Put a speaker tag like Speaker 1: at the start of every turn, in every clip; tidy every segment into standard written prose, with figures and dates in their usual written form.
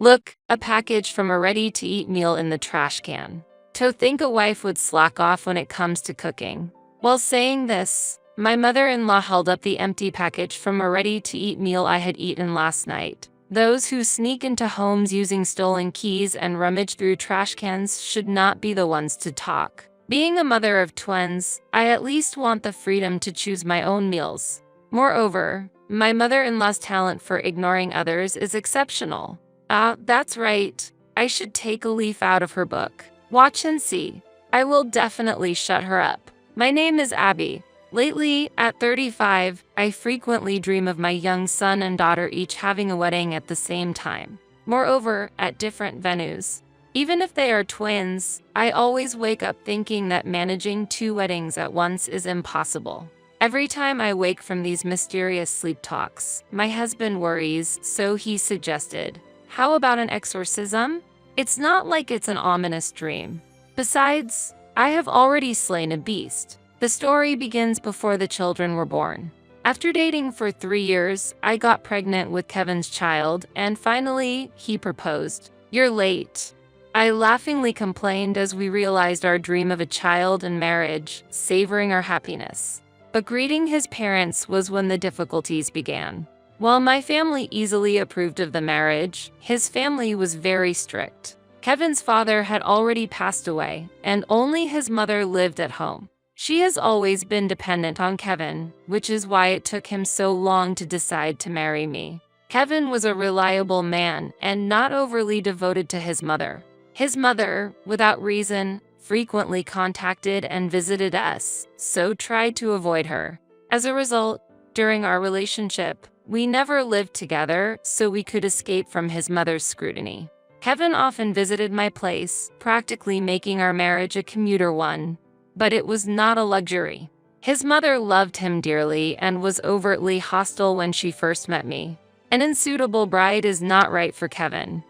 Speaker 1: Look, a package from a ready-to-eat meal in the trash can. To think a wife would slack off when it comes to cooking. While saying this, my mother-in-law held up the empty package from a ready-to-eat meal I had eaten last night. Those who sneak into homes using stolen keys and rummage through trash cans should not be the ones to talk. Being a mother of twins, I at least want the freedom to choose my own meals. Moreover, my mother-in-law's talent for ignoring others is exceptional. That's right. I should take a leaf out of her book. Watch and see. I will definitely shut her up. My name is Abby. Lately, at 35, I frequently dream of my young son and daughter each having a wedding at the same time. Moreover, at different venues. Even if they are twins, I always wake up thinking that managing 2 weddings at once is impossible. Every time I wake from these mysterious sleep talks, my husband worries, so he suggested, "How about an exorcism? It's not like it's an ominous dream. Besides, I have already slain a beast." The story begins before the children were born. After dating for 3 years, I got pregnant with Kevin's child, and finally, he proposed. "You're late," I laughingly complained as we realized our dream of a child and marriage, savoring our happiness. But greeting his parents was when the difficulties began. While my family easily approved of the marriage, his family was very strict. Kevin's father had already passed away, and only his mother lived at home. She has always been dependent on Kevin, which is why it took him so long to decide to marry me. Kevin was a reliable man and not overly devoted to his mother. His mother, without reason, frequently contacted and visited us, so tried to avoid her. As a result, during our relationship, we never lived together so we could escape from his mother's scrutiny. Kevin often visited my place, practically making our marriage a commuter one. But it was not a luxury. His mother loved him dearly and was overtly hostile when she first met me. An unsuitable bride is not right for Kevin.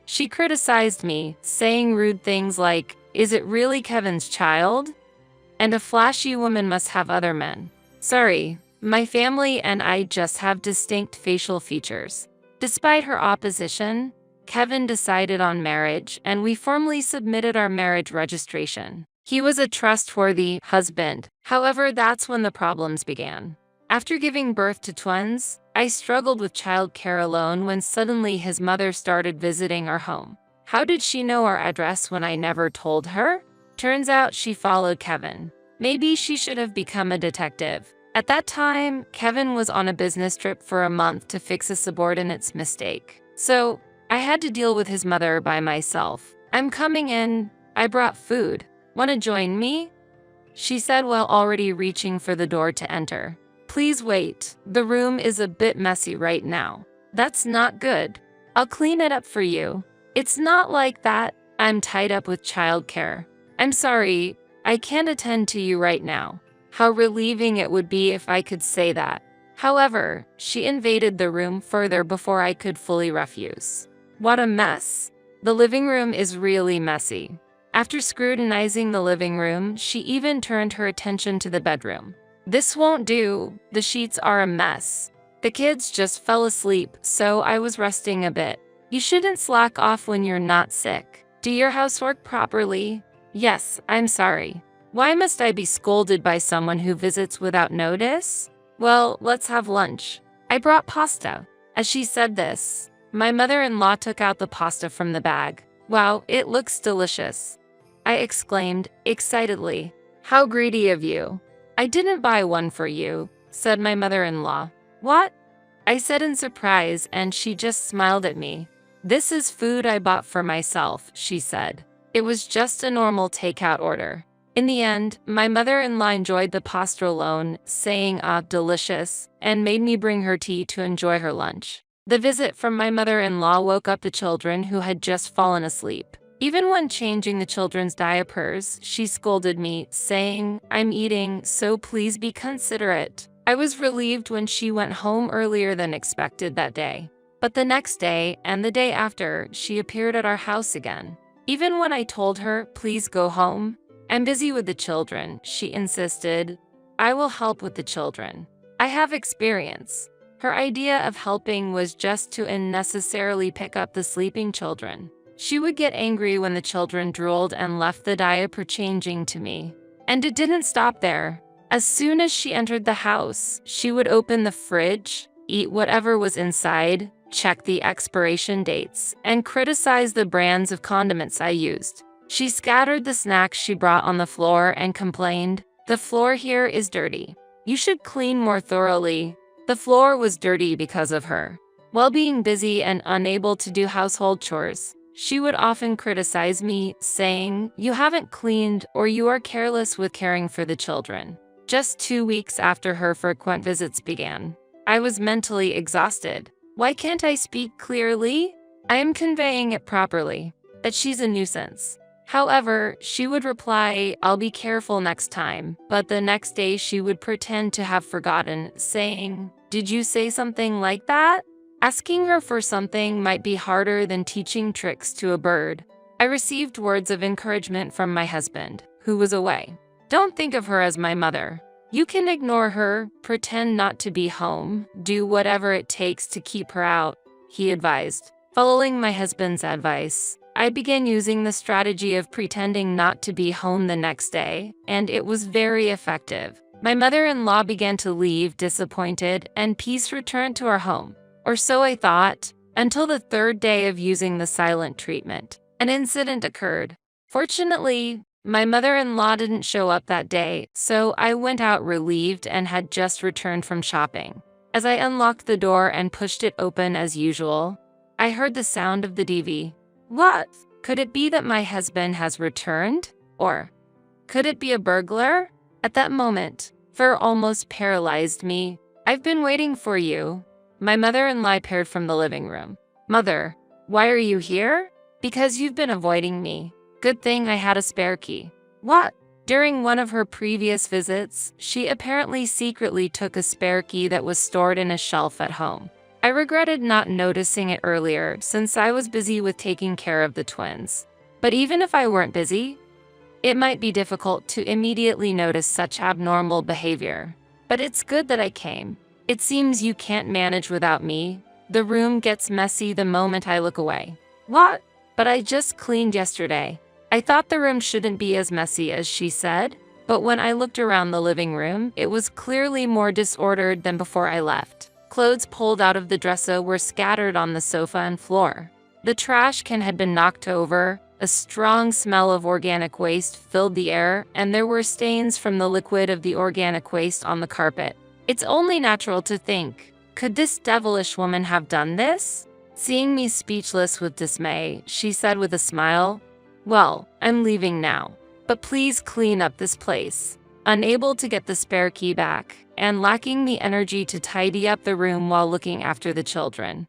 Speaker 1: She criticized me, saying rude things like, "Is it really Kevin's child? And a flashy woman must have other men." Sorry, my family and I just have distinct facial features. Despite her opposition, Kevin decided on marriage and we formally submitted our marriage registration. He was a trustworthy husband. However, that's when the problems began. After giving birth to twins, I struggled with childcare alone when suddenly his mother started visiting our home. How did she know our address when I never told her? Turns out she followed Kevin. Maybe she should have become a detective. At that time, Kevin was on a business trip for a month to fix a subordinate's mistake. So, I had to deal with his mother by myself. "I'm coming in. I brought food. Want to join me?" she said while already reaching for the door to enter. "Please wait. The room is a bit messy right now." "That's not good. I'll clean it up for you." "It's not like that. I'm tied up with childcare." "I'm sorry. I can't attend to you right now." How relieving it would be if I could say that. However, she invaded the room further before I could fully refuse. What a mess. The living room is really messy. After scrutinizing the living room, she even turned her attention to the bedroom. "This won't do. The sheets are a mess. The kids just fell asleep, so I was resting a bit." "You shouldn't slack off when you're not sick. Do your housework properly." "Yes, I'm sorry. Why must I be scolded by someone who visits without notice?" "Well, let's have lunch. I brought pasta." As she said this, my mother-in-law took out the pasta from the bag. "Wow, it looks delicious," I exclaimed, excitedly. "How greedy of you." "I didn't buy one for you," said my mother-in-law. "What?" I said in surprise, and she just smiled at me. "This is food I bought for myself," she said. It was just a normal takeout order. In the end, my mother-in-law enjoyed the pasta alone, saying, delicious, and made me bring her tea to enjoy her lunch. The visit from my mother-in-law woke up the children who had just fallen asleep. Even when changing the children's diapers, she scolded me, saying, "I'm eating, so please be considerate." I was relieved when she went home earlier than expected that day. But the next day, and the day after, she appeared at our house again. Even when I told her, "Please go home. I'm busy with the children," she insisted, "I will help with the children. I have experience." Her idea of helping was just to unnecessarily pick up the sleeping children. She would get angry when the children drooled and left the diaper changing to me. And it didn't stop there. As soon as she entered the house, she would open the fridge, eat whatever was inside, check the expiration dates, and criticize the brands of condiments I used. She scattered the snacks she brought on the floor and complained, "The floor here is dirty. You should clean more thoroughly." The floor was dirty because of her. While being busy and unable to do household chores, she would often criticize me, saying, "You haven't cleaned or you are careless with caring for the children." Just 2 weeks after her frequent visits began, I was mentally exhausted. Why can't I speak clearly? I am conveying it properly, that she's a nuisance. However, she would reply, "I'll be careful next time," but the next day she would pretend to have forgotten, saying, "Did you say something like that?" Asking her for something might be harder than teaching tricks to a bird. I received words of encouragement from my husband, who was away. "Don't think of her as my mother. You can ignore her, pretend not to be home, do whatever it takes to keep her out," he advised. Following my husband's advice, I began using the strategy of pretending not to be home the next day, and it was very effective. My mother-in-law began to leave disappointed, and peace returned to our home. Or so I thought, until the third day of using the silent treatment. An incident occurred. Fortunately, my mother-in-law didn't show up that day, so I went out relieved and had just returned from shopping. As I unlocked the door and pushed it open as usual, I heard the sound of the TV. What? Could it be that my husband has returned? Or could it be a burglar? At that moment, fear almost paralyzed me. "I've been waiting for you." My mother-in-law appeared from the living room. "Mother, why are you here?" "Because you've been avoiding me. Good thing I had a spare key." "What?" During one of her previous visits, she apparently secretly took a spare key that was stored in a shelf at home. I regretted not noticing it earlier since I was busy with taking care of the twins. But even if I weren't busy, it might be difficult to immediately notice such abnormal behavior. But it's good that I came. It seems you can't manage without me. The room gets messy the moment I look away. "What?" "But I just cleaned yesterday." I thought the room shouldn't be as messy as she said, but when I looked around the living room, it was clearly more disordered than before I left. Clothes pulled out of the dresser were scattered on the sofa and floor. The trash can had been knocked over, a strong smell of organic waste filled the air, and there were stains from the liquid of the organic waste on the carpet. It's only natural to think, could this devilish woman have done this? Seeing me speechless with dismay, she said with a smile, "Well, I'm leaving now, but please clean up this place." Unable to get the spare key back, and lacking the energy to tidy up the room while looking after the children.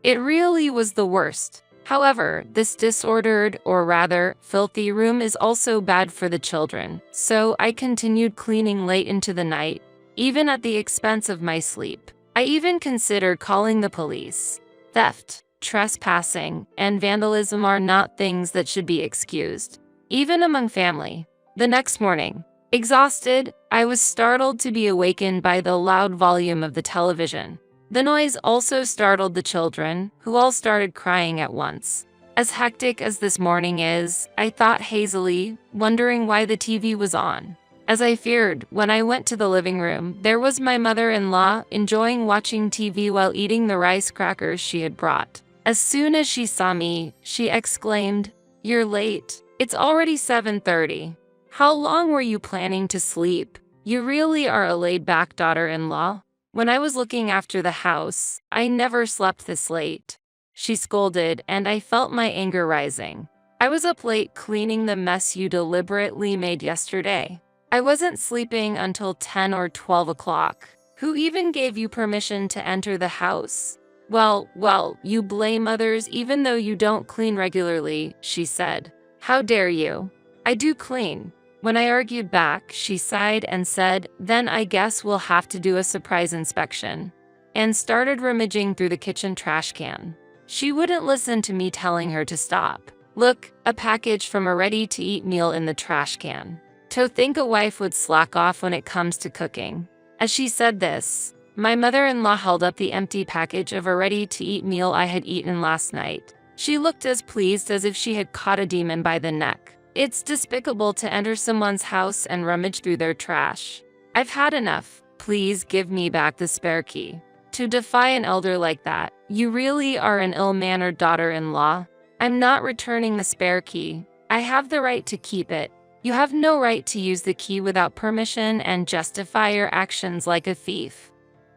Speaker 1: It really was the worst. However, this disordered, or rather, filthy room is also bad for the children, so I continued cleaning late into the night, even at the expense of my sleep. I even considered calling the police. Theft, trespassing, and vandalism are not things that should be excused, even among family. The next morning, exhausted, I was startled to be awakened by the loud volume of the television. The noise also startled the children, who all started crying at once. As hectic as this morning is, I thought hazily, wondering why the TV was on. As I feared, when I went to the living room, there was my mother-in-law enjoying watching TV while eating the rice crackers she had brought. As soon as she saw me, she exclaimed, "You're late. It's already 7:30. How long were you planning to sleep? You really are a laid-back daughter-in-law." When I was looking after the house, I never slept this late, she scolded, and I felt my anger rising. "I was up late cleaning the mess you deliberately made yesterday. I wasn't sleeping until 10 or 12 o'clock. Who even gave you permission to enter the house?" Well, you blame others even though you don't clean regularly," she said. "How dare you? I do clean." When I argued back, she sighed and said, "Then I guess we'll have to do a surprise inspection," and started rummaging through the kitchen trash can. She wouldn't listen to me telling her to stop. "Look, a package from a ready-to-eat meal in the trash can. To think a wife would slack off when it comes to cooking." As she said this, My mother-in-law held up the empty package of a ready-to-eat meal I had eaten last night. She looked as pleased as if she had caught a demon by the neck. It's despicable to enter someone's house and rummage through their trash. I've had enough. Please give me back the spare key. To defy an elder like that, you really are an ill-mannered daughter-in-law. I'm not returning the spare key. I have the right to keep it. You have no right to use the key without permission and justify your actions like a thief.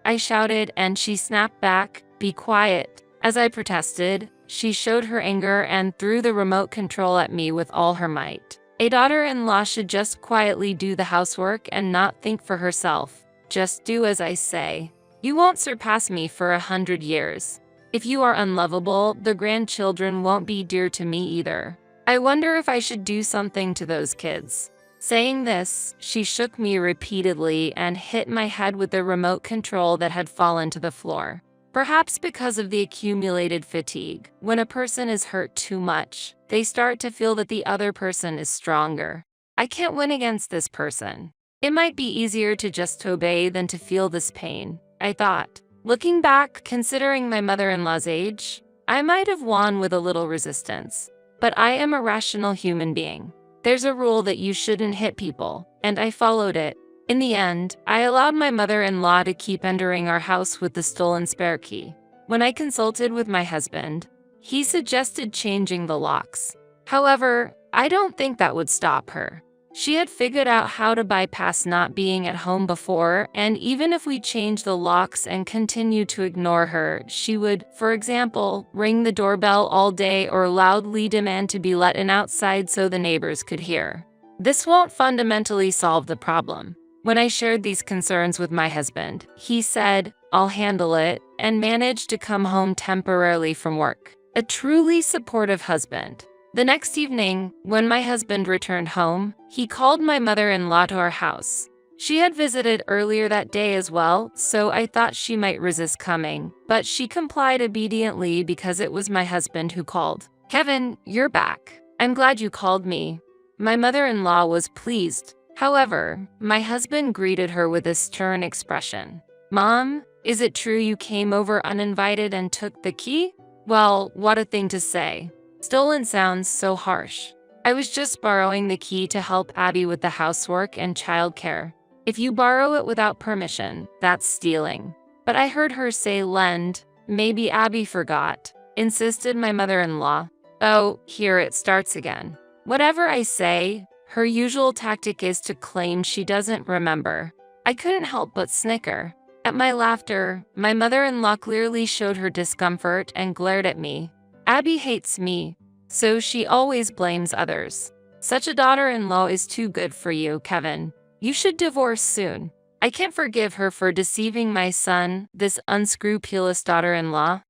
Speaker 1: I shouted, and she snapped back, "Be quiet." As I protested, she showed her anger and threw the remote control at me with all her might. A daughter-in-law should just quietly do the housework and not think for herself. Just do as I say. You won't surpass me for 100 years. If you are unlovable, the grandchildren won't be dear to me either. I wonder if I should do something to those kids. Saying this, she shook me repeatedly and hit my head with the remote control that had fallen to the floor. Perhaps because of the accumulated fatigue, when a person is hurt too much, they start to feel that the other person is stronger. I can't win against this person. It might be easier to just obey than to feel this pain, I thought. Looking back, considering my mother-in-law's age, I might have won with a little resistance. But I am a rational human being. There's a rule that you shouldn't hit people, and I followed it. In the end, I allowed my mother-in-law to keep entering our house with the stolen spare key. When I consulted with my husband, he suggested changing the locks. However, I don't think that would stop her. She had figured out how to bypass not being at home before, and even if we changed the locks and continued to ignore her, she would, for example, ring the doorbell all day or loudly demand to be let in outside so the neighbors could hear. This won't fundamentally solve the problem. When I shared these concerns with my husband, he said, "I'll handle it," and managed to come home temporarily from work. A truly supportive husband. The next evening, when my husband returned home, he called my mother-in-law to our house. She had visited earlier that day as well, so I thought she might resist coming, but she complied obediently because it was my husband who called. "Kevin, you're back. I'm glad you called me." My mother-in-law was pleased. However, my husband greeted her with a stern expression. "Mom, is it true you came over uninvited and took the key?" Well, what a thing to say. Stolen sounds so harsh. I was just borrowing the key to help Abby with the housework and childcare. If you borrow it without permission, that's stealing. But I heard her say lend. Maybe Abby forgot, insisted my mother-in-law. Oh, here it starts again. Whatever I say, her usual tactic is to claim she doesn't remember. I couldn't help but snicker. At my laughter, my mother-in-law clearly showed her discomfort and glared at me. Abby hates me, so she always blames others. Such a daughter-in-law is too good for you, Kevin. You should divorce soon. I can't forgive her for deceiving my son, this unscrupulous daughter-in-law.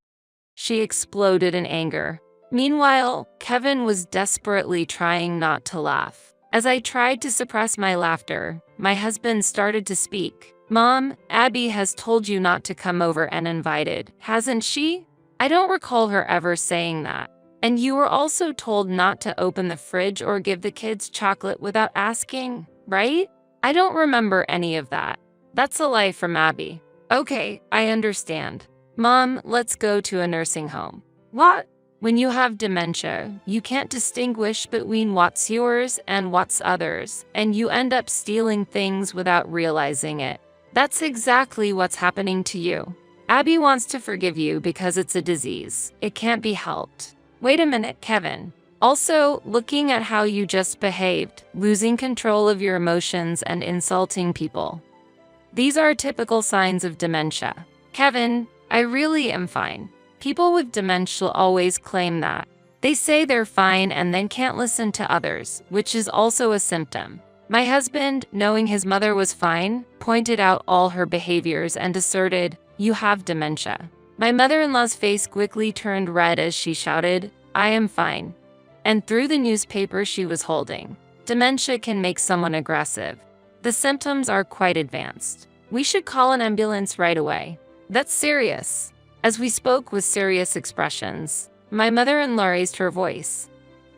Speaker 1: She exploded in anger. Meanwhile, Kevin was desperately trying not to laugh. As I tried to suppress my laughter, my husband started to speak. "Mom, Abby has told you not to come over uninvited, hasn't she? I don't recall her ever saying that. And you were also told not to open the fridge or give the kids chocolate without asking, right? I don't remember any of that. That's a lie from Abby." "Okay, I understand. Mom, let's go to a nursing home." "What?" "When you have dementia, you can't distinguish between what's yours and what's others, and you end up stealing things without realizing it. That's exactly what's happening to you. Abby wants to forgive you because it's a disease. It can't be helped." Wait a minute, Kevin. Also, looking at how you just behaved, losing control of your emotions and insulting people. These are typical signs of dementia. Kevin, I really am fine. People with dementia always claim that. They say they're fine and then can't listen to others, which is also a symptom. My husband, knowing his mother was fine, pointed out all her behaviors and asserted, "You have dementia." My mother-in-law's face quickly turned red as she shouted, "I am fine," and threw the newspaper she was holding. Dementia can make someone aggressive. The symptoms are quite advanced. We should call an ambulance right away. That's serious. As we spoke with serious expressions, my mother-in-law raised her voice.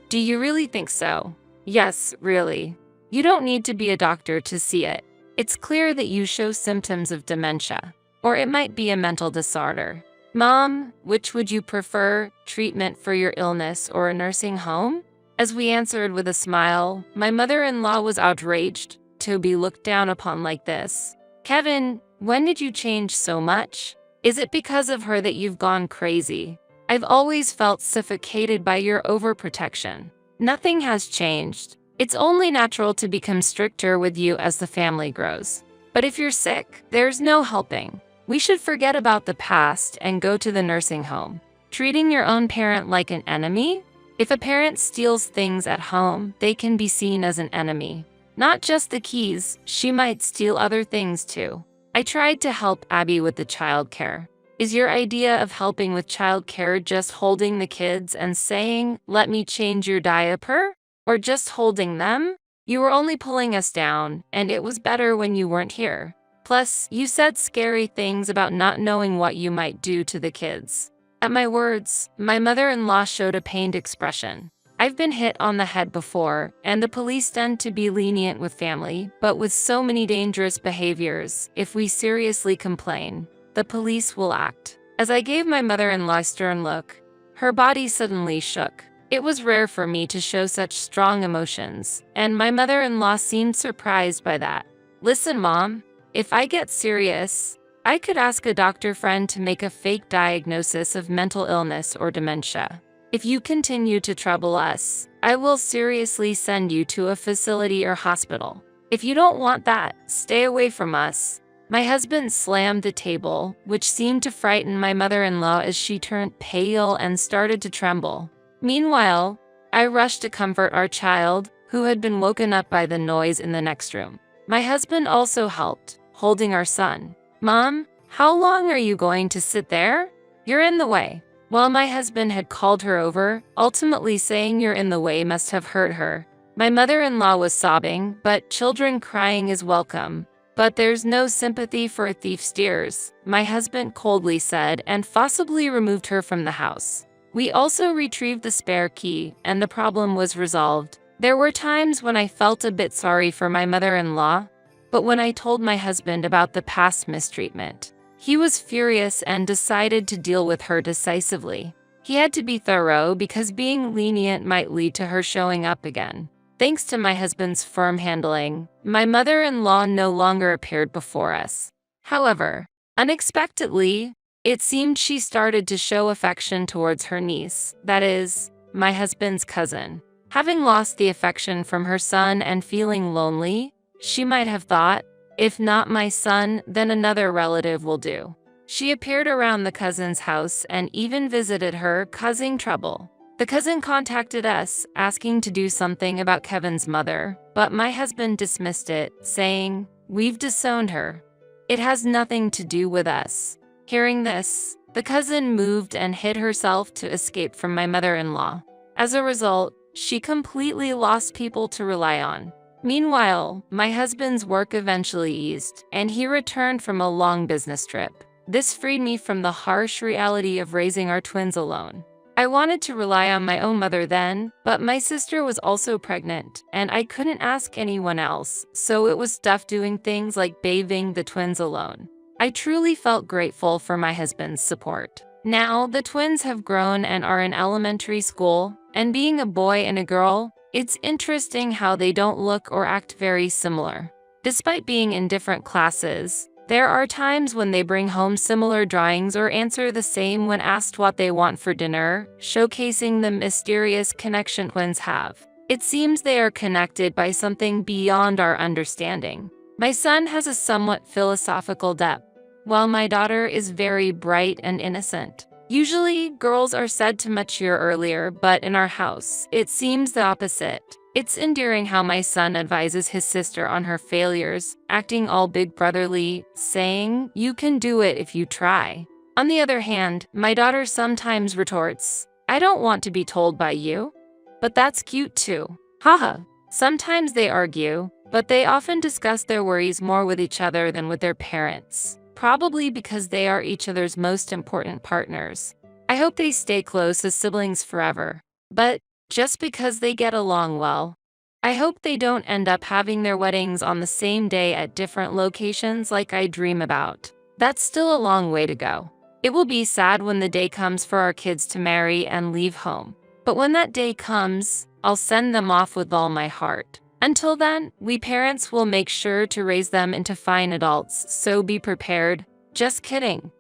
Speaker 1: "Do you really think so?" "Yes, really. You don't need to be a doctor to see it. It's clear that you show symptoms of dementia. or it might be a mental disorder. Mom, which would you prefer, treatment for your illness or a nursing home? As we answered with a smile, my mother-in-law was outraged to be looked down upon like this. Kevin, when did you change so much? Is it because of her that you've gone crazy? I've always felt suffocated by your overprotection. Nothing has changed. It's only natural to become stricter with you as the family grows. But if you're sick, there's no helping. We should forget about the past and go to the nursing home. Treating your own parent like an enemy? If a parent steals things at home, they can be seen as an enemy. Not just the keys, she might steal other things too. I tried to help Abby with the childcare. Is your idea of helping with childcare just holding the kids and saying, "Let me change your diaper"? Or just holding them? You were only pulling us down, and it was better when you weren't here. Plus, you said scary things about not knowing what you might do to the kids. At my words, my mother-in-law showed a pained expression. I've been hit on the head before, and the police tend to be lenient with family, but with so many dangerous behaviors, if we seriously complain, the police will act. As I gave my mother-in-law a stern look, her body suddenly shook. It was rare for me to show such strong emotions, and my mother-in-law seemed surprised by that. Listen, Mom, if I get serious, I could ask a doctor friend to make a fake diagnosis of mental illness or dementia. If you continue to trouble us, I will seriously send you to a facility or hospital. If you don't want that, stay away from us. My husband slammed the table, which seemed to frighten my mother-in-law as she turned pale and started to tremble. Meanwhile, I rushed to comfort our child, who had been woken up by the noise in the next room. My husband also helped, holding our son. Mom, how long are you going to sit there? You're in the way. While my husband had called her over, ultimately saying you're in the way must have hurt her. My mother-in-law was sobbing, but children crying is welcome. But there's no sympathy for a thief's tears, my husband coldly said, and forcibly removed her from the house. We also retrieved the spare key, and the problem was resolved. There were times when I felt a bit sorry for my mother-in-law, but when I told my husband about the past mistreatment, he was furious and decided to deal with her decisively. He had to be thorough because being lenient might lead to her showing up again. Thanks to my husband's firm handling, my mother-in-law no longer appeared before us. However, unexpectedly, it seemed she started to show affection towards her niece, that is, my husband's cousin. Having lost the affection from her son and feeling lonely, she might have thought, if not my son, then another relative will do. She appeared around the cousin's house and even visited her, causing trouble. The cousin contacted us, asking to do something about Kevin's mother, but my husband dismissed it, saying, "We've disowned her. It has nothing to do with us." Hearing this, the cousin moved and hid herself to escape from my mother-in-law. As a result, she completely lost people to rely on. Meanwhile, my husband's work eventually eased, and he returned from a long business trip. This freed me from the harsh reality of raising our twins alone. I wanted to rely on my own mother then, but my sister was also pregnant, and I couldn't ask anyone else, so it was tough doing things like bathing the twins alone. I truly felt grateful for my husband's support. Now, the twins have grown and are in elementary school, and being a boy and a girl, it's interesting how they don't look or act very similar. Despite being in different classes, there are times when they bring home similar drawings or answer the same when asked what they want for dinner, showcasing the mysterious connection twins have. It seems they are connected by something beyond our understanding. My son has a somewhat philosophical depth, while my daughter is very bright and innocent. Usually, girls are said to mature earlier, but in our house, it seems the opposite. It's endearing how my son advises his sister on her failures, acting all big brotherly, saying, "You can do it if you try." On the other hand, my daughter sometimes retorts, "I don't want to be told by you." But that's cute too. Haha. Sometimes they argue, but they often discuss their worries more with each other than with their parents. Probably because they are each other's most important partners. I hope they stay close as siblings forever. But just because they get along well, I hope they don't end up having their weddings on the same day at different locations like I dream about. That's still a long way to go. It will be sad when the day comes for our kids to marry and leave home. But when that day comes, I'll send them off with all my heart. Until then, we parents will make sure to raise them into fine adults, so be prepared. Just kidding.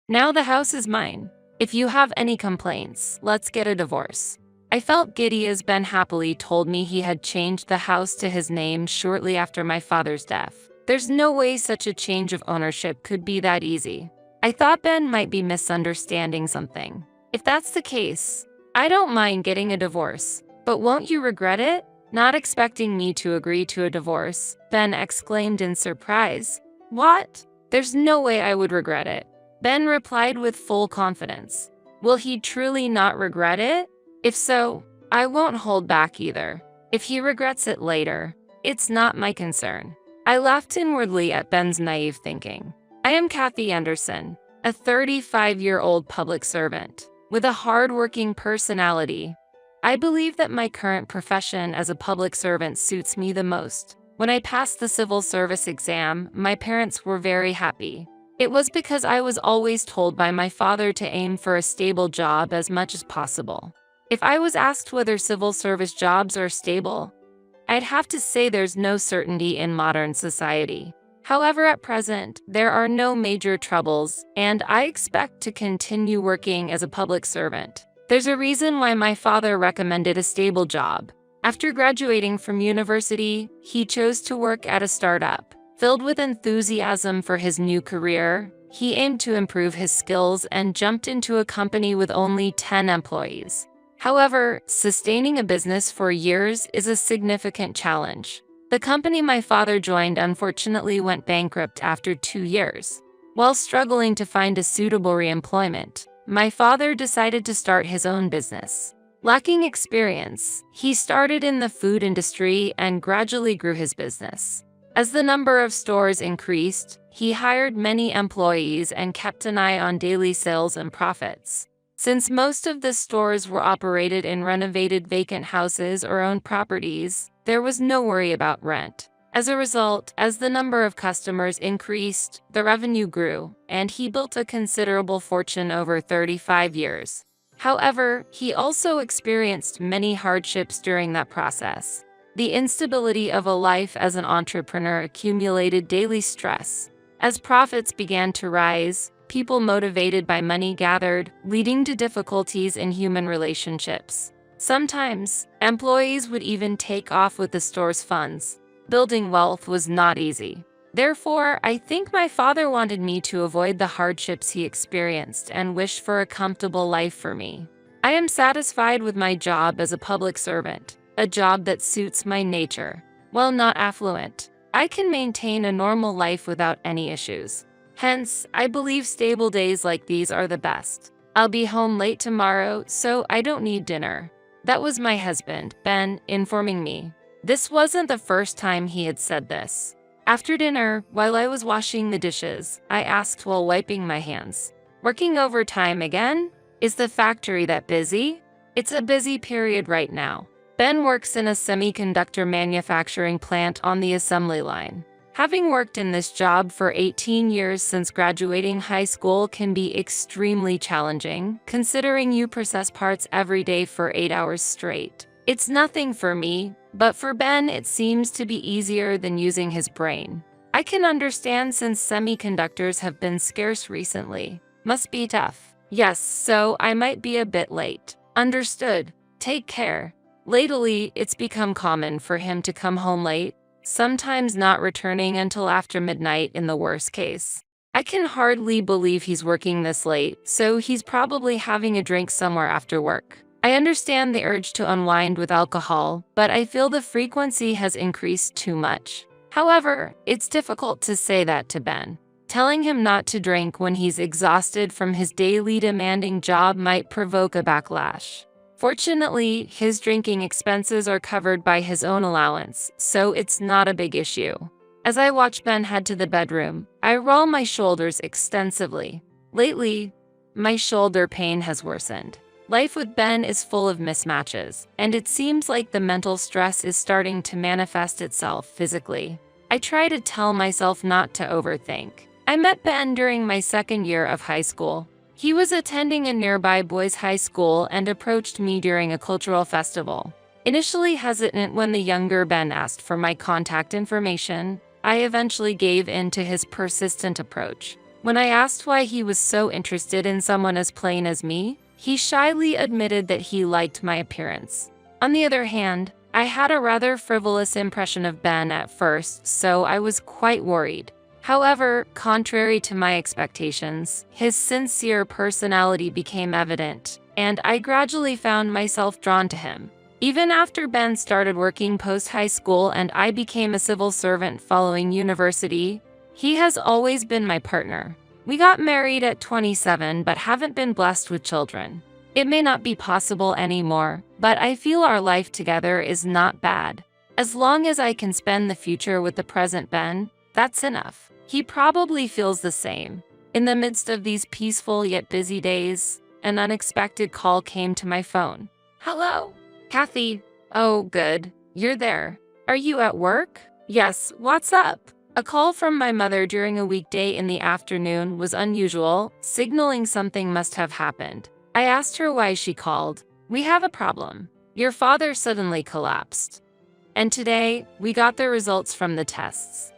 Speaker 1: Now the house is mine. If you have any complaints, let's get a divorce. I felt giddy as Ben happily told me he had changed the house to his name shortly after my father's death. There's no way such a change of ownership could be that easy. I thought Ben might be misunderstanding something. If that's the case, I don't mind getting a divorce, but won't you regret it? Not expecting me to agree to a divorce, Ben exclaimed in surprise. What? There's no way I would regret it. Ben replied with full confidence. Will he truly not regret it? If so, I won't hold back either. If he regrets it later, it's not my concern. I laughed inwardly at Ben's naive thinking. I am Kathy Anderson, a 35-year-old public servant with a hard-working personality. I believe that my current profession as a public servant suits me the most. When I passed the civil service exam, my parents were very happy. It was because I was always told by my father to aim for a stable job as much as possible. If I was asked whether civil service jobs are stable, I'd have to say there's no certainty in modern society. However, at present, there are no major troubles, and I expect to continue working as a public servant. There's a reason why my father recommended a stable job. After graduating from university, he chose to work at a startup. Filled with enthusiasm for his new career, he aimed to improve his skills and jumped into a company with only 10 employees. However, sustaining a business for years is a significant challenge. The company my father joined unfortunately went bankrupt after 2 years. While struggling to find a suitable re-employment, my father decided to start his own business. Lacking experience, he started in the food industry and gradually grew his business. As the number of stores increased, he hired many employees and kept an eye on daily sales and profits. Since most of the stores were operated in renovated vacant houses or owned properties, there was no worry about rent. As a result, as the number of customers increased, the revenue grew, and he built a considerable fortune over 35 years. However, he also experienced many hardships during that process. The instability of a life as an entrepreneur accumulated daily stress. As profits began to rise, people motivated by money gathered, leading to difficulties in human relationships. Sometimes, employees would even take off with the store's funds. Building wealth was not easy. Therefore, I think my father wanted me to avoid the hardships he experienced and wished for a comfortable life for me. I am satisfied with my job as a public servant, a job that suits my nature. While not affluent, I can maintain a normal life without any issues. Hence, I believe stable days like these are the best. I'll be home late tomorrow, so I don't need dinner. That was my husband, Ben, informing me. This wasn't the first time he had said this. After dinner, while I was washing the dishes, I asked while wiping my hands, "Working overtime again? Is the factory that busy?" "It's a busy period right now." Ben works in a semiconductor manufacturing plant on the assembly line. Having worked in this job for 18 years since graduating high school can be extremely challenging, considering you process parts every day for 8 hours straight. It's nothing for me, but for Ben it seems to be easier than using his brain. I can understand since semiconductors have been scarce recently. Must be tough. Yes, so I might be a bit late. Understood. Take care. Lately, it's become common for him to come home late, sometimes not returning until after midnight in the worst case. I can hardly believe he's working this late, so he's probably having a drink somewhere after work. I understand the urge to unwind with alcohol, but I feel the frequency has increased too much. However, it's difficult to say that to Ben. Telling him not to drink when he's exhausted from his daily demanding job might provoke a backlash. Fortunately, his drinking expenses are covered by his own allowance, so it's not a big issue. As I watch Ben head to the bedroom, I roll my shoulders extensively. Lately, my shoulder pain has worsened. Life with Ben is full of mismatches, and it seems like the mental stress is starting to manifest itself physically. I try to tell myself not to overthink. I met Ben during my second year of high school. He was attending a nearby boys' high school and approached me during a cultural festival. Initially hesitant when the younger Ben asked for my contact information, I eventually gave in to his persistent approach. When I asked why he was so interested in someone as plain as me, he shyly admitted that he liked my appearance. On the other hand, I had a rather frivolous impression of Ben at first, so I was quite worried. However, contrary to my expectations, his sincere personality became evident, and I gradually found myself drawn to him. Even after Ben started working post-high school and I became a civil servant following university, he has always been my partner. We got married at 27 but haven't been blessed with children. It may not be possible anymore, but I feel our life together is not bad. As long as I can spend the future with the present Ben, that's enough. He probably feels the same. In the midst of these peaceful yet busy days, an unexpected call came to my phone. Hello? Kathy. Oh, good. You're there. Are you at work? Yes, what's up? A call from my mother during a weekday in the afternoon was unusual, signaling something must have happened. I asked her why she called. We have a problem. Your father suddenly collapsed. And today, we got the results from the tests.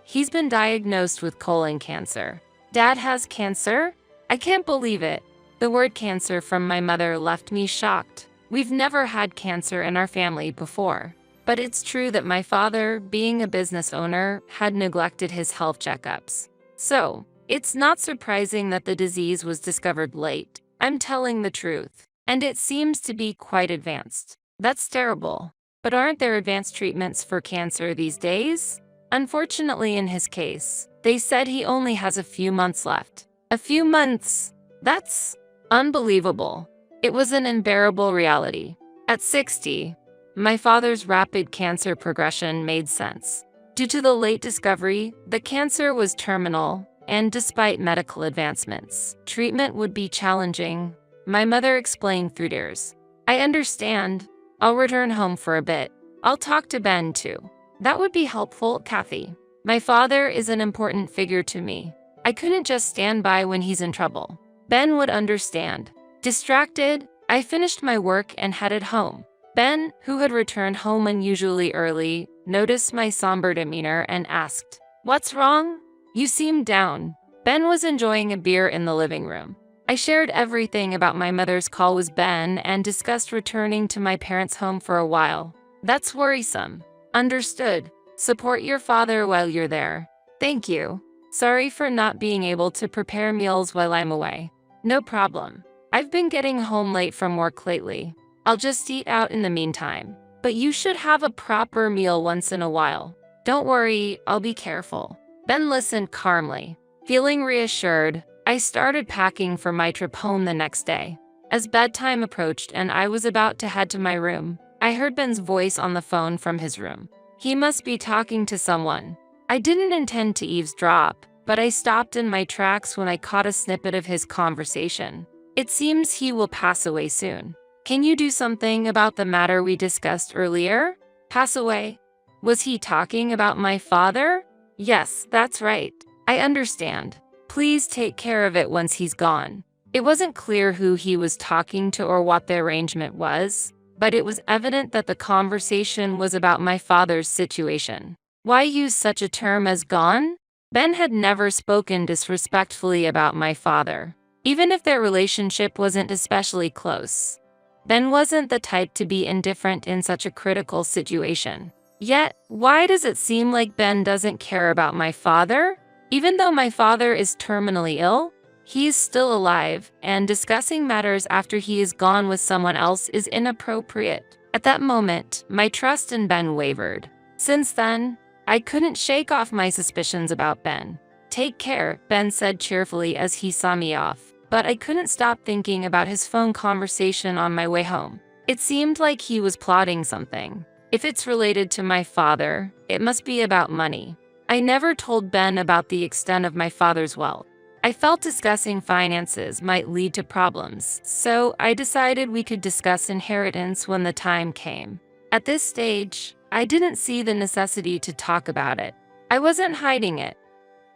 Speaker 1: He's been diagnosed with colon cancer. Dad has cancer? I can't believe it. The word cancer from my mother left me shocked. We've never had cancer in our family before. But it's true that my father, being a business owner, had neglected his health checkups. So, it's not surprising that the disease was discovered late. I'm telling the truth. And it seems to be quite advanced. That's terrible. But aren't there advanced treatments for cancer these days? Unfortunately, in his case, they said he only has a few months left. A few months? That's unbelievable. It was an unbearable reality. At 60, my father's rapid cancer progression made sense. Due to the late discovery, the cancer was terminal, and despite medical advancements, treatment would be challenging. My mother explained through tears. I understand. I'll return home for a bit. I'll talk to Ben too. That would be helpful, Kathy. My father is an important figure to me. I couldn't just stand by when he's in trouble. Ben would understand. Distracted, I finished my work and headed home. Ben, who had returned home unusually early, noticed my somber demeanor and asked, "What's wrong? You seem down." Ben was enjoying a beer in the living room. I shared everything about my mother's call with Ben and discussed returning to my parents' home for a while. That's worrisome. Understood. Support your father while you're there. Thank you. Sorry for not being able to prepare meals while I'm away. No problem. I've been getting home late from work lately. I'll just eat out in the meantime. But you should have a proper meal once in a while. Don't worry, I'll be careful. Ben listened calmly. Feeling reassured, I started packing for my trip home the next day. As bedtime approached and I was about to head to my room, I heard Ben's voice on the phone from his room. He must be talking to someone. I didn't intend to eavesdrop, but I stopped in my tracks when I caught a snippet of his conversation. It seems he will pass away soon. Can you do something about the matter we discussed earlier? Pass away? Was he talking about my father? Yes, that's right. I understand. Please take care of it once he's gone. It wasn't clear who he was talking to or what the arrangement was, but it was evident that the conversation was about my father's situation. Why use such a term as gone? Ben had never spoken disrespectfully about my father, even if their relationship wasn't especially close. Ben wasn't the type to be indifferent in such a critical situation. Yet, why does it seem like Ben doesn't care about my father? Even though my father is terminally ill, he is still alive, and discussing matters after he is gone with someone else is inappropriate. At that moment, my trust in Ben wavered. Since then, I couldn't shake off my suspicions about Ben. Take care, Ben said cheerfully as he saw me off, but I couldn't stop thinking about his phone conversation on my way home. It seemed like he was plotting something. If it's related to my father, it must be about money. I never told Ben about the extent of my father's wealth. I felt discussing finances might lead to problems, so I decided we could discuss inheritance when the time came. At this stage, I didn't see the necessity to talk about it. I wasn't hiding it.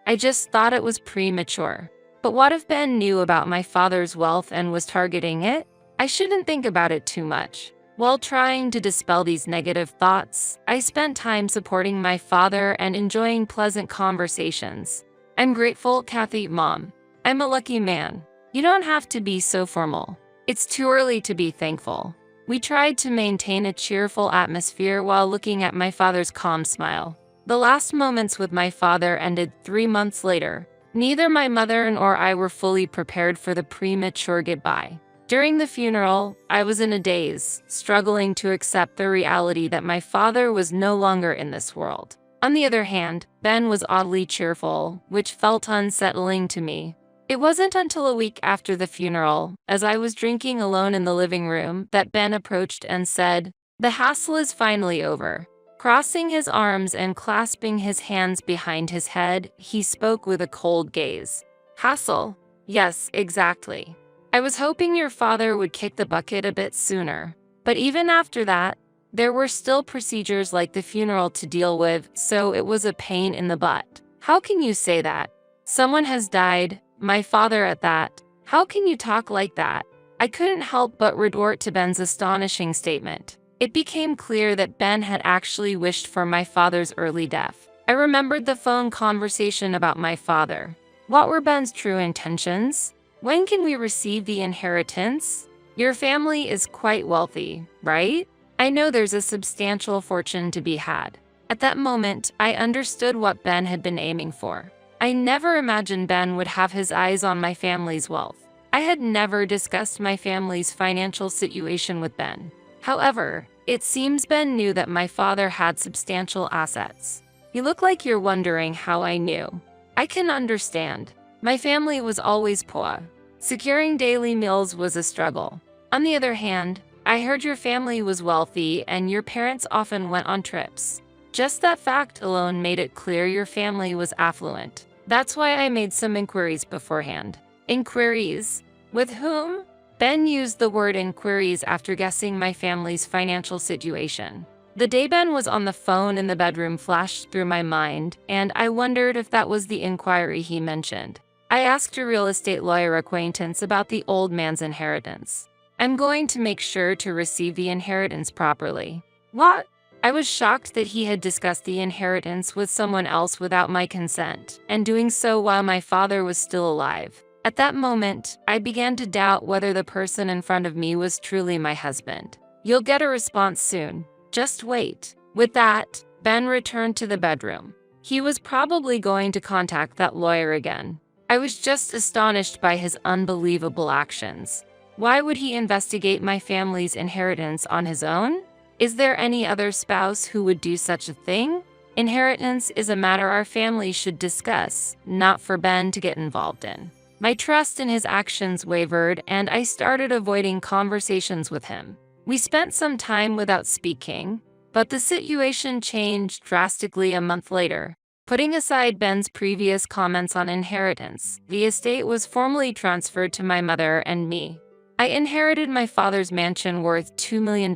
Speaker 1: I just thought it was premature. But what if Ben knew about my father's wealth and was targeting it? I shouldn't think about it too much. While trying to dispel these negative thoughts, I spent time supporting my father and enjoying pleasant conversations. I'm grateful, Kathy, Mom. I'm a lucky man. You don't have to be so formal. It's too early to be thankful. We tried to maintain a cheerful atmosphere while looking at my father's calm smile. The last moments with my father ended 3 months later. Neither my mother nor I were fully prepared for the premature goodbye. During the funeral, I was in a daze, struggling to accept the reality that my father was no longer in this world. On the other hand, Ben was oddly cheerful, which felt unsettling to me. It wasn't until a week after the funeral, as I was drinking alone in the living room, that Ben approached and said, "The hassle is finally over." Crossing his arms and clasping his hands behind his head, he spoke with a cold gaze. "Hassle? Yes, exactly. I was hoping your father would kick the bucket a bit sooner. But even after that, there were still procedures like the funeral to deal with, so it was a pain in the butt." "How can you say that? Someone has died, my father at that. How can you talk like that?" I couldn't help but retort to Ben's astonishing statement. It became clear that Ben had actually wished for my father's early death. I remembered the phone conversation about my father. What were Ben's true intentions? When can we receive the inheritance? Your family is quite wealthy, right? I know there's a substantial fortune to be had. At that moment, I understood what Ben had been aiming for. I never imagined Ben would have his eyes on my family's wealth. I had never discussed my family's financial situation with Ben. However, it seems Ben knew that my father had substantial assets. You look like you're wondering how I knew. I can understand. My family was always poor. Securing daily meals was a struggle. On the other hand, I heard your family was wealthy and your parents often went on trips. Just that fact alone made it clear your family was affluent. That's why I made some inquiries beforehand. Inquiries? With whom? Ben used the word inquiries after guessing my family's financial situation. The day Ben was on the phone in the bedroom flashed through my mind, and I wondered if that was the inquiry he mentioned. I asked a real estate lawyer acquaintance about the old man's inheritance. "I'm going to make sure to receive the inheritance properly." "What?" I was shocked that he had discussed the inheritance with someone else without my consent, and doing so while my father was still alive. At that moment, I began to doubt whether the person in front of me was truly my husband. "You'll get a response soon. Just wait." With that, Ben returned to the bedroom. He was probably going to contact that lawyer again. I was just astonished by his unbelievable actions. Why would he investigate my family's inheritance on his own? Is there any other spouse who would do such a thing? Inheritance is a matter our family should discuss, not for Ben to get involved in. My trust in his actions wavered, and I started avoiding conversations with him. We spent some time without speaking, but the situation changed drastically a month later. Putting aside Ben's previous comments on inheritance, the estate was formally transferred to my mother and me. I inherited my father's mansion worth $2 million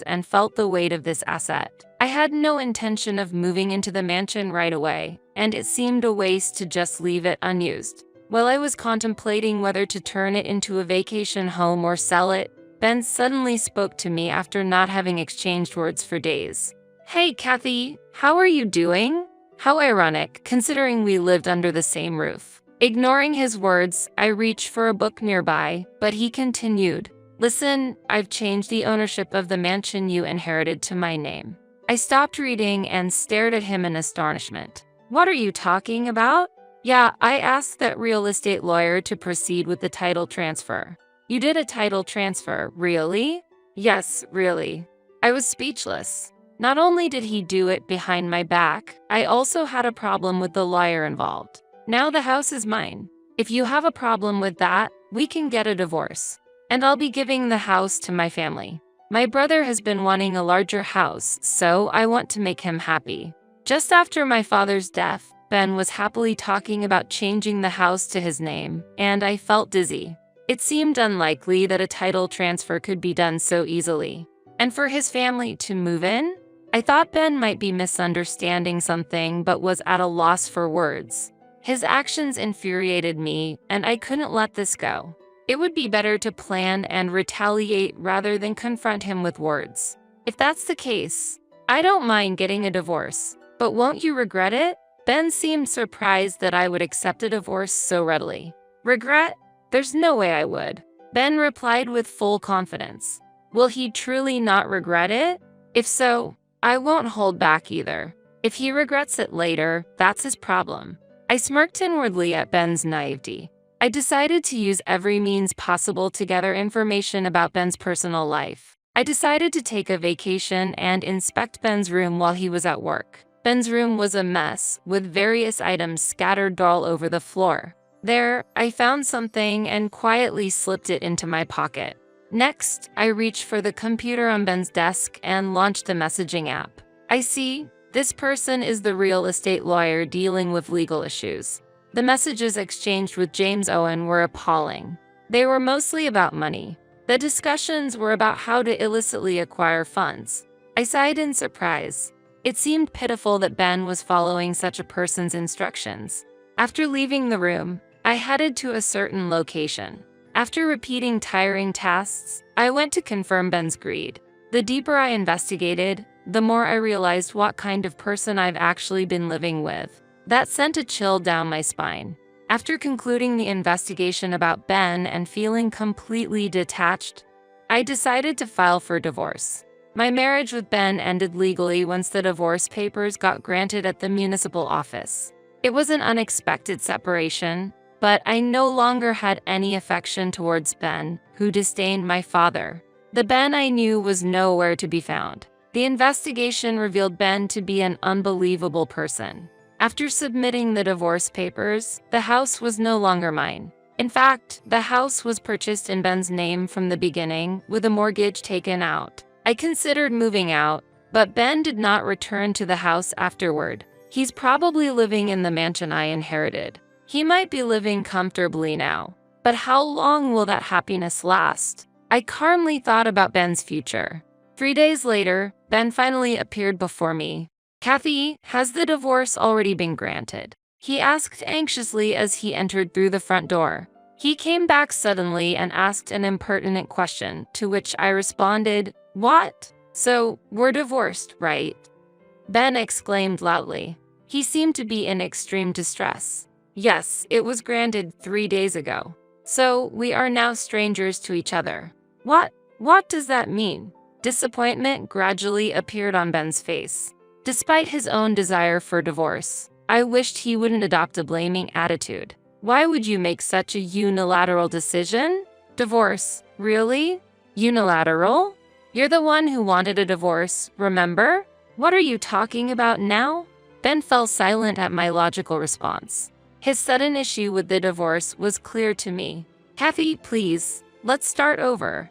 Speaker 1: and felt the weight of this asset. I had no intention of moving into the mansion right away, and it seemed a waste to just leave it unused. While I was contemplating whether to turn it into a vacation home or sell it, Ben suddenly spoke to me after not having exchanged words for days. "Hey, Kathy, how are you doing?" How ironic, considering we lived under the same roof. Ignoring his words, I reached for a book nearby, but he continued, "Listen, I've changed the ownership of the mansion you inherited to my name." I stopped reading and stared at him in astonishment. "What are you talking about?" "Yeah, I asked that real estate lawyer to proceed with the title transfer." "You did a title transfer, really?" "Yes, really." I was speechless. Not only did he do it behind my back, I also had a problem with the lawyer involved. Now the house is mine. If you have a problem with that, we can get a divorce. And I'll be giving the house to my family. My brother has been wanting a larger house, so I want to make him happy. Just after my father's death, Ben was happily talking about changing the house to his name, and I felt dizzy. It seemed unlikely that a title transfer could be done so easily. And for his family to move in? I thought Ben might be misunderstanding something but was at a loss for words. His actions infuriated me, and I couldn't let this go. It would be better to plan and retaliate rather than confront him with words. If that's the case, I don't mind getting a divorce, but won't you regret it? Ben seemed surprised that I would accept a divorce so readily. Regret? There's no way I would. Ben replied with full confidence. Will he truly not regret it? If so, I won't hold back either. If he regrets it later, that's his problem. I smirked inwardly at Ben's naivety. I decided to use every means possible to gather information about Ben's personal life. I decided to take a vacation and inspect Ben's room while he was at work. Ben's room was a mess, with various items scattered all over the floor. There, I found something and quietly slipped it into my pocket. Next, I reached for the computer on Ben's desk and launched the messaging app. I see, this person is the real estate lawyer dealing with legal issues. The messages exchanged with James Owen were appalling. They were mostly about money. The discussions were about how to illicitly acquire funds. I sighed in surprise. It seemed pitiful that Ben was following such a person's instructions. After leaving the room, I headed to a certain location. After repeating tiring tasks, I went to confirm Ben's greed. The deeper I investigated, the more I realized what kind of person I've actually been living with. That sent a chill down my spine. After concluding the investigation about Ben and feeling completely detached, I decided to file for divorce. My marriage with Ben ended legally once the divorce papers got granted at the municipal office. It was an unexpected separation, but I no longer had any affection towards Ben, who disdained my father. The Ben I knew was nowhere to be found. The investigation revealed Ben to be an unbelievable person. After submitting the divorce papers, the house was no longer mine. In fact, the house was purchased in Ben's name from the beginning, with a mortgage taken out. I considered moving out, but Ben did not return to the house afterward. He's probably living in the mansion I inherited. He might be living comfortably now, but how long will that happiness last? I calmly thought about Ben's future. 3 days later, Ben finally appeared before me. Kathy, has the divorce already been granted? He asked anxiously as he entered through the front door. He came back suddenly and asked an impertinent question, to which I responded, "What? So, we're divorced, right?" Ben exclaimed loudly. He seemed to be in extreme distress. Yes, it was granted 3 days ago. So, we are now strangers to each other. What does that mean? Disappointment gradually appeared on Ben's face. Despite his own desire for divorce, I wished he wouldn't adopt a blaming attitude. Why would you make such a unilateral decision? Divorce, really? Unilateral? You're the one who wanted a divorce, remember? What are you talking about now? Ben fell silent at my logical response. His sudden issue with the divorce was clear to me. Kathy, please, let's start over.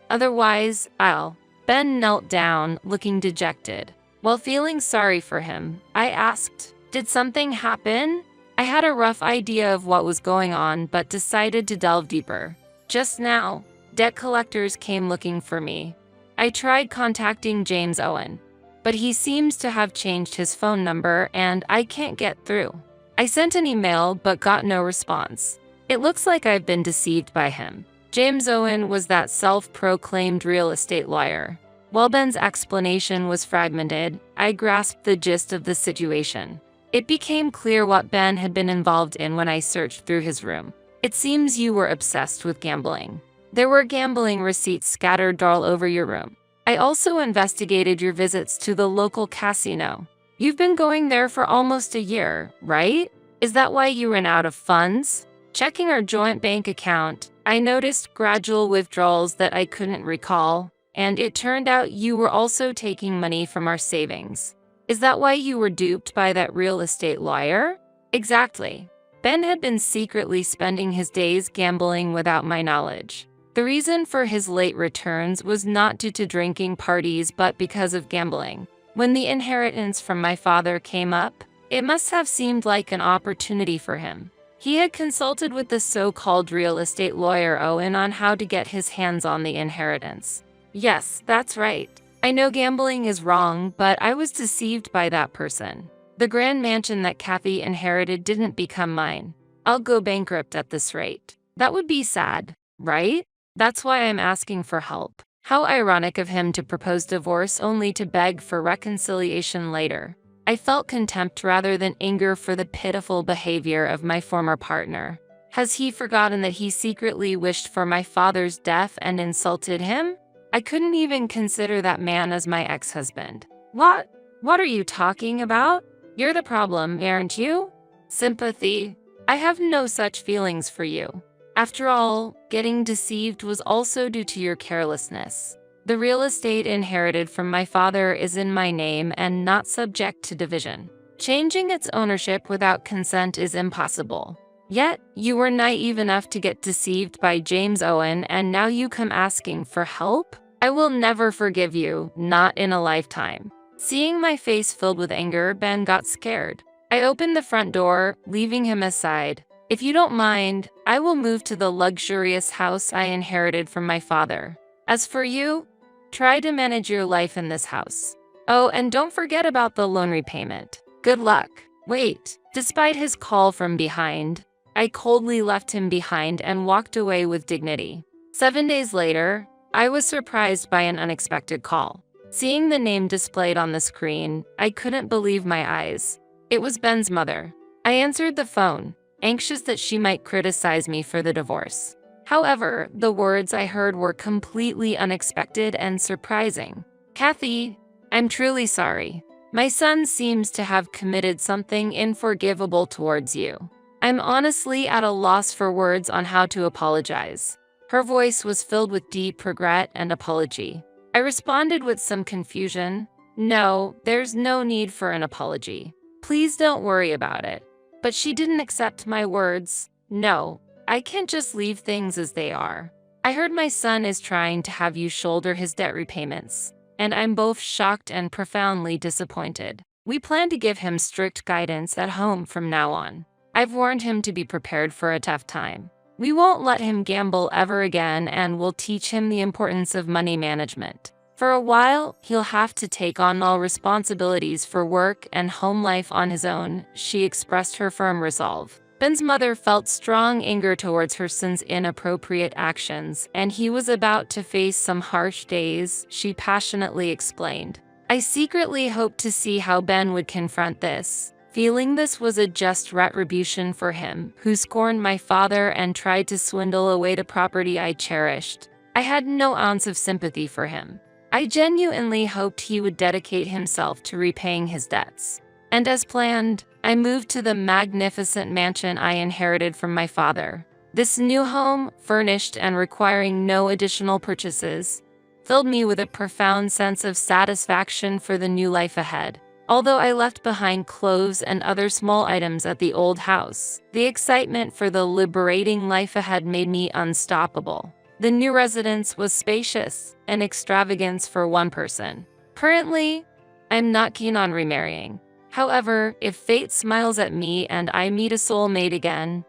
Speaker 1: Otherwise, I'll. Ben knelt down, looking dejected. While feeling sorry for him, I asked, did something happen? I had a rough idea of what was going on, but decided to delve deeper. Just now, debt collectors came looking for me. I tried contacting James Owen, but he seems to have changed his phone number and I can't get through. I sent an email but got no response. It looks like I've been deceived by him. James Owen was that self-proclaimed real estate lawyer. While Ben's explanation was fragmented, I grasped the gist of the situation. It became clear what Ben had been involved in when I searched through his room. It seems you were obsessed with gambling. There were gambling receipts scattered all over your room. I also investigated your visits to the local casino. You've been going there for almost a year, right? Is that why you ran out of funds? Checking our joint bank account, I noticed gradual withdrawals that I couldn't recall, and it turned out you were also taking money from our savings. Is that why you were duped by that real estate lawyer? Exactly. Ben had been secretly spending his days gambling without my knowledge. The reason for his late returns was not due to drinking parties but because of gambling. When the inheritance from my father came up, It must have seemed like an opportunity for him. He had consulted with the so-called real estate lawyer Owen on how to get his hands on the inheritance. Yes, that's right. I know gambling is wrong, but I was deceived by that person. The grand mansion that Kathy inherited didn't become mine. I'll go bankrupt at this rate. That would be sad, right? That's why I'm asking for help. How ironic of him to propose divorce only to beg for reconciliation later. I felt contempt rather than anger for the pitiful behavior of my former partner. Has he forgotten that he secretly wished for my father's death and insulted him? I couldn't even consider that man as my ex-husband. What? What are you talking about? You're the problem, aren't you? Sympathy. I have no such feelings for you. After all, getting deceived was also due to your carelessness. The real estate inherited from my father is in my name and not subject to division. Changing its ownership without consent is impossible. Yet, you were naive enough to get deceived by James Owen, and now you come asking for help? I will never forgive you, not in a lifetime. Seeing my face filled with anger, Ben got scared. I opened the front door, leaving him aside. If you don't mind, I will move to the luxurious house I inherited from my father. As for you, try to manage your life in this house. Oh, and don't forget about the loan repayment. Good luck. Wait, despite his call from behind, I coldly left him behind and walked away with dignity. 7 days later, I was surprised by an unexpected call. Seeing the name displayed on the screen, I couldn't believe my eyes. It was Ben's mother. I answered the phone, anxious that she might criticize me for the divorce. However, the words I heard were completely unexpected and surprising. Kathy, I'm truly sorry. My son seems to have committed something unforgivable towards you. I'm honestly at a loss for words on how to apologize. Her voice was filled with deep regret and apology. I responded with some confusion. No, there's no need for an apology. Please don't worry about it. But she didn't accept my words. No, I can't just leave things as they are. I heard my son is trying to have you shoulder his debt repayments, and I'm both shocked and profoundly disappointed. We plan to give him strict guidance at home from now on. I've warned him to be prepared for a tough time. We won't let him gamble ever again, and we'll teach him the importance of money management. For a while, he'll have to take on all responsibilities for work and home life on his own, she expressed her firm resolve. Ben's mother felt strong anger towards her son's inappropriate actions, and he was about to face some harsh days, she passionately explained. I secretly hoped to see how Ben would confront this, feeling this was a just retribution for him, who scorned my father and tried to swindle away the property I cherished. I had no ounce of sympathy for him. I genuinely hoped he would dedicate himself to repaying his debts. And as planned, I moved to the magnificent mansion I inherited from my father. This new home, furnished and requiring no additional purchases, filled me with a profound sense of satisfaction for the new life ahead. Although I left behind clothes and other small items at the old house, the excitement for the liberating life ahead made me unstoppable. The new residence was spacious, an extravagance for one person. Currently, I'm not keen on remarrying. However, if fate smiles at me and I meet a soulmate again,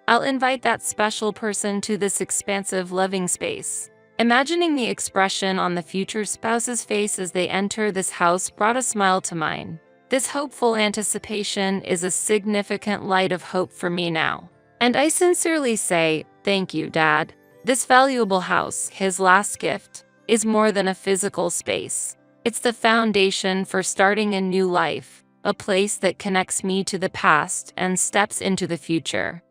Speaker 1: I'll invite that special person to this expansive living space. Imagining the expression on the future spouse's face as they enter this house brought a smile to mine. This hopeful anticipation is a significant light of hope for me now. And I sincerely say, thank you, Dad. This valuable house, his last gift, is more than a physical space. It's the foundation for starting a new life, a place that connects me to the past and steps into the future.